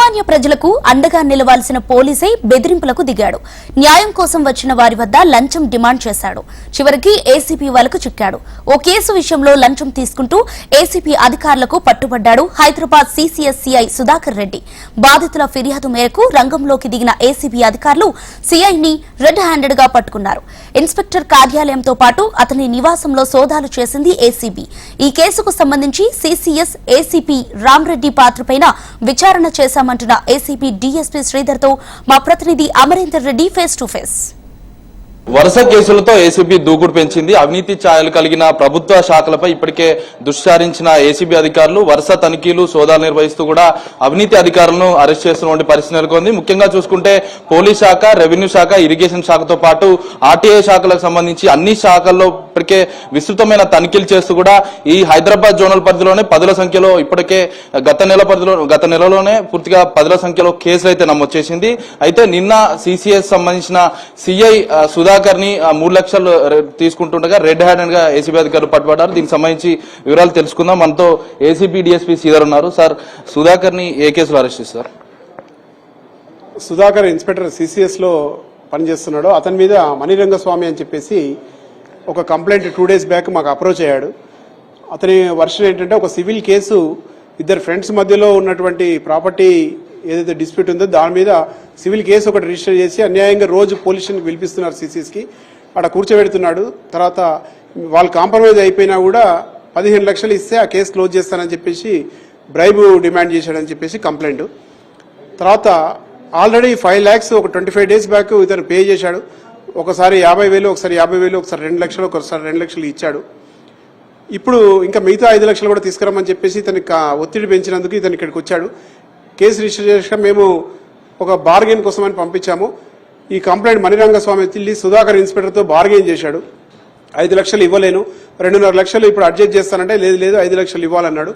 సామాన్య ప్రజలకు అండగా నిలవాల్సిన పోలీసే బెదిరింపులకు దిగాడు. న్యాయం కోసం వచ్చిన వారి వద్ద లంచం డిమాండ్ చేశాడు. చివరికి ఏసీపీ వాళ్ళకు చిక్కాడు. ఓ కేసు విషయంలో లంచం తీసుకుంటూ ఏసీపీ అధికారులకు పట్టుబడ్డాడు హైదరాబాద్ సీసీఎస్ సీఐ సుధాకర్ రెడ్డి. బాధితుల ఫిర్యాదు మేరకు రంగంలోకి దిగిన ఏసీబీ అధికారులు సీఐని రెడ్ హ్యాండెడ్ గా పట్టుకున్నారు. ఇన్స్పెక్టర్ కార్యాలయంతో పాటు అతని నివాసంలో సోదాలు చేసింది ఏసీబీ. ఈ కేసుకు సంబంధించి సీసీఎస్ ఏసీపీ రామ్రెడ్డి పాత్రపైన విచారణ చేశామంటున్న ఏసీపీ డీఎస్పీ శ్రీధర్ తో మా ప్రతినిధి Amarender Reddy face to face. వరుస కేసులతో ఏసీబీ దూకుడు పెంచింది. అవినీతి ఛాయలు కలిగిన ప్రభుత్వ శాఖలపై ఇప్పటికే దుశ్చారించిన ఏసీబీ అధికారులు వరుస తనిఖీలు సోదాలు నిర్వహిస్తూ కూడా అవినీతి అధికారులను అరెస్ట్ చేస్తున్న పరిస్థితి నెలకొంది. ముఖ్యంగా చూసుకుంటే పోలీస్ శాఖ, రెవెన్యూ శాఖ, ఇరిగేషన్ శాఖతో పాటు ఆర్టీఐ శాఖలకు సంబంధించి అన్ని శాఖల్లో ఇప్పటికే విస్తృతమైన తనిఖీలు చేస్తూ కూడా ఈ హైదరాబాద్ జోనల్ పరిధిలోనే పదుల సంఖ్యలో ఇప్పటికే గత నెలలోనే పూర్తిగా పదుల సంఖ్యలో కేసులు అయితే నమోదు చేసింది. అయితే నిన్న సీసీఎస్ సంబంధించిన సిఐ సుధాకర్ ని 3 లక్షలు తీసుకుంటుండగా రెడ్ హ్యాండెడ్ గా ఏసీబీ అధికారులు పట్టుబడ్డారు. దీనికి సంబంధించి వివరాలు తెలుసుకుందాం. మనతో ఏసీబీ డీఎస్పీ శ్రీధర్ ఉన్నారు. సార్, సుధాకర్ ని ఏ కేసులో అరెస్ట్ చేశారు? సుధాకర్ ఇన్స్పెక్టర్ సీసీఎస్ లో పనిచేస్తున్నాడు. అతని మీద మణిరంగస్వామి అని చెప్పేసి ఒక కంప్లైంట్ 2 days బ్యాక్ మాకు అప్రోచ్ అయ్యాడు. అతని వర్షన్ ఏంటంటే ఒక సివిల్ కేసు, ఇద్దరు ఫ్రెండ్స్ మధ్యలో ఉన్నటువంటి ప్రాపర్టీ ఏదైతే డిస్ప్యూట్ ఉందో దాని మీద సివిల్ కేసు ఒకటి రిజిస్టర్ చేసి అన్యాయంగా రోజు పోలీస్ స్టేషన్కి పిలిపిస్తున్నారు. సీసీఎస్కి అక్కడ కూర్చోబెడుతున్నాడు. తర్వాత వాళ్ళు కాంప్రమైజ్ అయిపోయినా కూడా 15 లక్షలు ఇస్తే ఆ కేసు క్లోజ్ చేస్తానని చెప్పేసి బ్రైబ్ డిమాండ్ చేశాడని చెప్పేసి కంప్లైంట్. తర్వాత ఆల్రెడీ 5 lakhs ఒక 25 days బ్యాక్ ఇతను పే చేశాడు. ఒకసారి 50,000, ఒకసారి 50,000, ఒకసారి 2 లక్షలు, ఒకసారి 2 లక్షలు ఇచ్చాడు. ఇప్పుడు ఇంకా మిగతా 5 లక్షలు కూడా తీసుకురమ్మని చెప్పేసి ఇతనికి ఒత్తిడి పెంచినందుకు ఇతను ఇక్కడికి వచ్చాడు. కేసు రిజిస్టర్ చేసాక మేము ఒక బార్గెన్ కోసం అని పంపించాము. ఈ కంప్లైంట్ మణిరంగస్వామి తిల్లి సుధాకర్ ఇన్స్పెక్టర్తో బార్గెన్ చేశాడు. 5 లక్షలు ఇవ్వలేను, 2.5 లక్షలు ఇప్పుడు అడ్జస్ట్ చేస్తానంటే లేదు 5 లక్షలు ఇవ్వాలన్నాడు.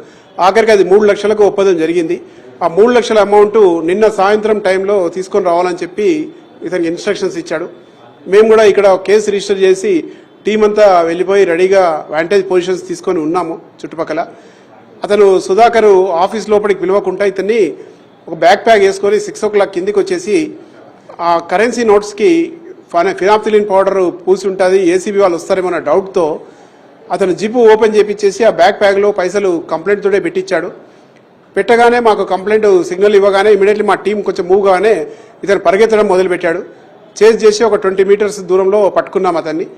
ఆఖరికి అది 3 లక్షలకు ఒప్పందం జరిగింది. ఆ 3 లక్షల అమౌంట్ నిన్న సాయంత్రం టైంలో తీసుకొని రావాలని చెప్పి ఇతనికి ఇన్స్ట్రక్షన్స్ ఇచ్చాడు. మేము కూడా ఇక్కడ కేసు రిజిస్టర్ చేసి టీం అంతా వెళ్ళిపోయి రెడీగా వాంటేజ్ పొజిషన్స్ తీసుకొని ఉన్నాము చుట్టుపక్కల. అతను సుధాకర్ ఆఫీస్ లోపలికి పిలవకుండా ఇతన్ని ఒక బ్యాక్ ప్యాక్ వేసుకొని 6 o'clock కిందికి వచ్చేసి ఆ కరెన్సీ నోట్స్కి ఫినాప్థిలిన్ పౌడర్ పూసి ఉంటుంది, ఏసీబీ వాళ్ళు వస్తారేమో అన్న డౌట్తో అతను జిప్ ఓపెన్ చేపించేసి ఆ బ్యాక్ ప్యాక్లో పైసలు కంప్లైంట్ తోటే పెట్టించాడు. పెట్టగానే మాకు కంప్లైంట్ సిగ్నల్ ఇవ్వగానే ఇమీడియట్లీ మా టీం కొంచెం మూవ్ గానే ఇతను పరిగెత్తడం మొదలుపెట్టాడు. చేజ్ చేసి ఒక 20 meters దూరంలో పట్టుకున్నాం అతన్ని.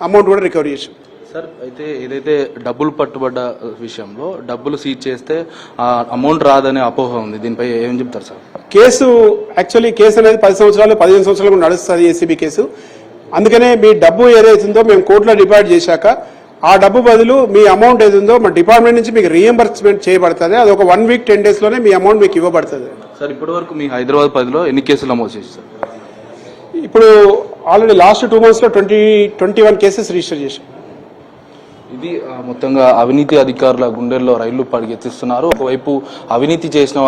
అమౌంట్ కూడా రికవరీ చేసాం. సార్, అయితే ఏదైతే డబ్బులు పట్టుబడ్డ విషయంలో డబ్బులు సీజ్ చేస్తే అమౌంట్ రాదనే అపోహ ఉంది. దీనిపై ఏం చెప్తారు సార్? యాక్చువల్లీ కేసు అనేది 10 సంవత్సరాలు 15 సంవత్సరాలు నడుస్తుంది ఏసీబీ కేసు. అందుకనే మీ డబ్బు ఏదైతుందో మేము కోర్టులో డిపాజిట్ చేశాక ఆ డబ్బు బదులు మీ అమౌంట్ ఏదుందో మా డిపార్ట్మెంట్ నుంచి మీకు రీఎంబర్స్మెంట్ చేయబడుతుంది. అది ఒక 1 week 10 days లోనే మీ అమౌంట్ మీకు ఇవ్వబడుతుంది. సార్, ఇప్పటి వరకు మీ హైదరాబాద్ పరిధిలో ఎన్ని కేసులు నమోదు చేశారు? ఇప్పుడు ఆల్రెడీ లాస్ట్ 2 months లో 21 కేసెస్ రిజిస్టర్ చేశాం. ఇది మొత్తంగా అవినీతి అధికారుల గుండెల్లో రైళ్లు పరిగెత్తిస్తున్నారు. ఒకవైపు అవినీతి చేసిన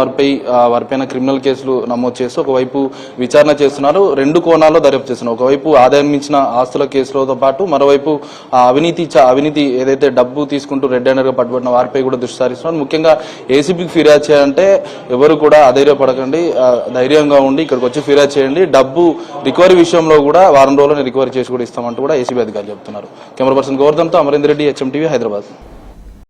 వారిపైన క్రిమినల్ కేసులు నమోదు చేస్తూ ఒకవైపు విచారణ చేస్తున్నారు. 2 కోణాల్లో దర్యాప్తు చేస్తున్నారు. ఒకవైపు ఆదాయం మించిన ఆస్తుల కేసులతో పాటు మరోవైపు అవినీతి ఏదైతే డబ్బు తీసుకుంటూ రెడ్ హ్యాండెడ్ గా పట్టుబడిన వారిపై కూడా దృష్టి సారిస్తున్నారు. ముఖ్యంగా ఏసీబీకి ఫిర్యాదు చేయాలంటే ఎవరు కూడా అధైర్యపడకండి, ధైర్యంగా ఉండి ఇక్కడికి వచ్చి ఫిర్యాదు చేయండి. డబ్బు రికవరీ విషయంలో కూడా వారం రోజుల్లో రికవరీ చేసి కూడా ఇస్తామంటూ కూడా ఏసీబీ అధికారులు చెప్తున్నారు. కెమెరా పర్సన్ గోవర్ధన్తో అమరేందర్ రెడ్డి, HM TV, హైదరాబాద్.